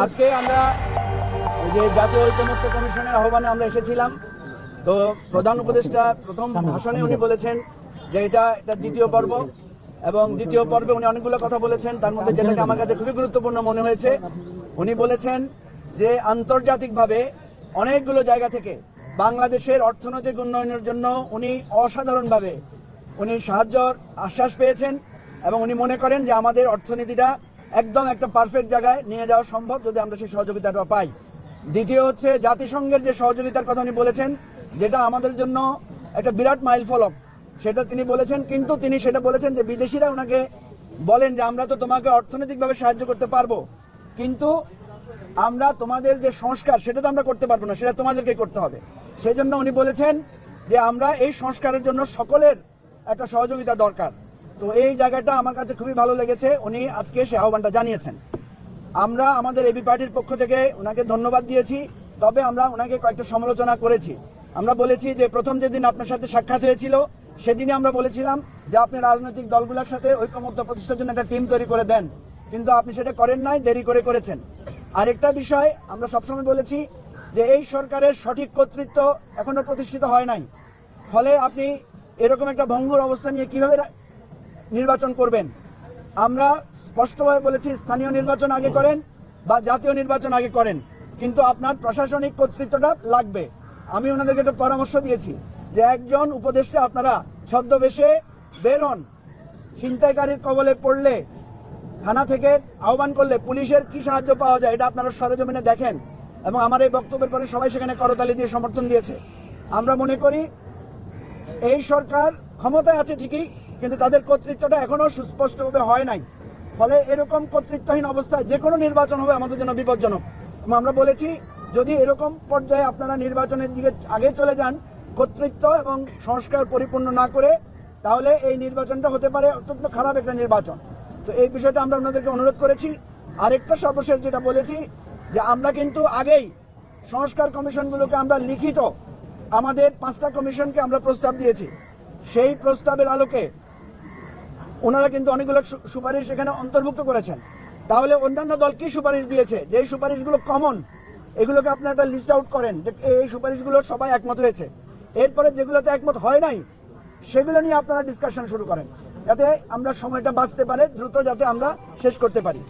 আজকে আমরা যে জাতীয় ঐকমত্য কমিশনের আহ্বানে আমরা এসেছিলাম। তো প্রধান উপদেষ্টা প্রথম ভাষণে উনি বলেছেন যে এটা দ্বিতীয় পর্ব, এবং দ্বিতীয় পর্বে উনি অনেকগুলো কথা বলেছেন। তার মধ্যে যেটাকে আমার কাছে খুবই গুরুত্বপূর্ণ মনে হয়েছে, উনি বলেছেন যে আন্তর্জাতিকভাবে অনেকগুলো জায়গা থেকে বাংলাদেশের অর্থনৈতিক উন্নয়নের জন্য উনি অসাধারণভাবে উনি সাহায্যর আশ্বাস পেয়েছেন, এবং উনি মনে করেন যে আমাদের অর্থনীতিটা একদম একটা পারফেক্ট জায়গায় নিয়ে যাওয়া সম্ভব যদি আমরা সেই সহযোগিতাটা পাই। দ্বিতীয় হচ্ছে জাতিসংঘের যে সহযোগিতার কথা উনি বলেছেন, যেটা আমাদের জন্য একটা বিরাট মাইল ফলক, সেটা তিনি বলেছেন। কিন্তু তিনি সেটা বলেছেন যে বিদেশিরা ওনাকে বলেন যে আমরা তো তোমাকে অর্থনৈতিকভাবে সাহায্য করতে পারবো, কিন্তু আমরা তোমাদের যে সংস্কার সেটা তো আমরা করতে পারবো না, সেটা তোমাদেরকে করতে হবে। সেই জন্য উনি বলেছেন যে আমরা এই সংস্কারের জন্য সকলের একটা সহযোগিতা দরকার। তো এই জায়গাটা আমার কাছে খুবই ভালো লেগেছে, উনি আজকে সে আহ্বানটা জানিয়েছেন। আমরা আমাদের এবি পার্টির পক্ষ থেকে ওনাকে ধন্যবাদ দিয়েছি, তবে আমরা ওনাকে কয়েকটা সমালোচনা করেছি। আমরা বলেছি যে প্রথম যেদিন আপনার সাথে সাক্ষাৎ হয়েছিল সেদিনই আমরা বলেছিলাম যে আপনি রাজনৈতিক দলগুলোর সাথে ঐকমত্য প্রতিষ্ঠার জন্য একটা টিম তৈরি করে দেন, কিন্তু আপনি সেটা করেন নাই, দেরি করে করেছেন। আরেকটা বিষয় আমরা সবসময় বলেছি যে এই সরকারের সঠিক কর্তৃত্ব এখনো প্রতিষ্ঠিত হয় নাই, ফলে আপনি এরকম একটা ভঙ্গুর অবস্থা নিয়ে কিভাবে নির্বাচন করবেন। আমরা স্পষ্টভাবে বলেছি স্থানীয় নির্বাচন আগে করেন বা জাতীয় নির্বাচন আগে করেন, কিন্তু আপনার প্রশাসনিক কর্তৃত্বটা লাগবে। আমি ওনাদেরকে একটা পরামর্শ দিয়েছি যে একজন উপদেষ্টা আপনারা ছদ্মবেশে বের হন, ছিনতাইকারীর কবলে পড়লে থানা থেকে আহ্বান করলে পুলিশের কি সাহায্য পাওয়া যায় এটা আপনারা সরেজমিনে দেখেন, এবং আমার এই বক্তব্যের পরে সবাই সেখানে করতালি দিয়ে সমর্থন দিয়েছে। আমরা মনে করি এই সরকার ক্ষমতায় আছে ঠিকই, কিন্তু তাদের কর্তৃত্বটা এখনো সুস্পষ্টভাবে হয় নাই, ফলে এরকম কর্তৃত্বহীন অবস্থায় যে কোনো নির্বাচন হবে আমাদের জন্য বিপজ্জনক। এবং আমরা বলেছি যদি এরকম পর্যায়ে আপনারা নির্বাচনের দিকে আগে চলে যান কর্তৃত্ব এবং সংস্কার পরিপূর্ণ না করে, তাহলে এই নির্বাচনটা হতে পারে অত্যন্ত খারাপ একটা নির্বাচন। তো এই বিষয়টা আমরা ওনাদেরকে অনুরোধ করেছি। আরেকটা সর্বশেষ যেটা বলেছি যে আমরা কিন্তু আগেই সংস্কার কমিশনগুলোকে আমরা লিখিত আমাদের 5টা কমিশনকে আমরা প্রস্তাব দিয়েছি, সেই প্রস্তাবের আলোকে ওনারা কিন্তু অনেকগুলো সুপারিশ এখানে অন্তর্ভুক্ত করেছেন। তাহলে অন্যান্য দল কি সুপারিশ দিয়েছে, যে সুপারিশগুলো কমন, এগুলোকে আপনারা একটা লিস্ট আউট করেন যে এই সুপারিশগুলো সবাই একমত হয়েছে। এরপরে যেগুলোতে একমত হয় নাই সেগুলো নিয়ে আপনারা ডিসকাশন শুরু করেন, যাতে আমরা সময়টা বাঁচতে পারে, দ্রুত যাতে আমরা শেষ করতে পারি।